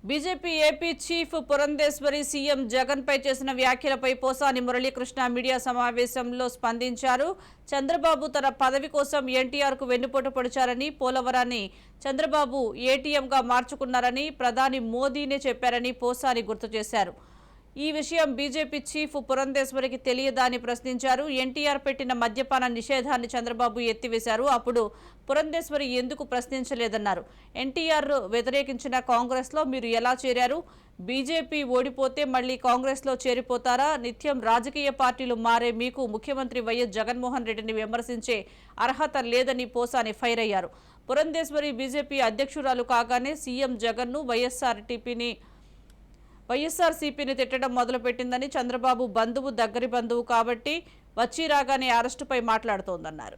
BJP AP chief Purandeswari CM Jagan పై చేసిన వ్యాఖ్యలపై పోసాని మురళీకృష్ణ మీడియా సమావేశంలో స్పందించారు. చంద్రబాబు తన పదవి కోసం ఎన్టీఆర్ కు వెన్నుపోటు పొడిచారని, పోలవరాన్ని చంద్రబాబు ఏటీఎంగా మార్చుకున్నారని ప్రధాని మోదీనే చెప్పారని పోసాని గుర్తు చేశారు. ఈ విషయం బీజేపీ చీఫ్ పురంధేశ్వరికి తెలియదా అని ప్రశ్నించారు. ఎన్టీఆర్ పెట్టిన మద్యపాన నిషేధాన్ని చంద్రబాబు ఎత్తివేశారు. అప్పుడు పురంధేశ్వరి ఎందుకు ప్రశ్నించలేదన్నారు. ఎన్టీఆర్ వ్యతిరేకించిన కాంగ్రెస్ లో మీరు ఎలా చేరారు? బీజేపీ ఓడిపోతే మళ్లీ కాంగ్రెస్ లో చేరిపోతారా? నిత్యం రాజకీయ పార్టీలు మారే మీకు ముఖ్యమంత్రి వైఎస్ జగన్మోహన్ రెడ్డిని విమర్శించే అర్హత లేదని పోసాని ఫైర్ అయ్యారు. పురంధేశ్వరి బీజేపీ అధ్యక్షురాలు కాగానే సీఎం జగన్ ను వైఎస్ఆర్సీపీని తిట్టడం మొదలుపెట్టిందని, చంద్రబాబు బంధువు దగ్గరి బంధువు కాబట్టి వచ్చి రాగానే అరెస్టుపై మాట్లాడుతోందన్నారు.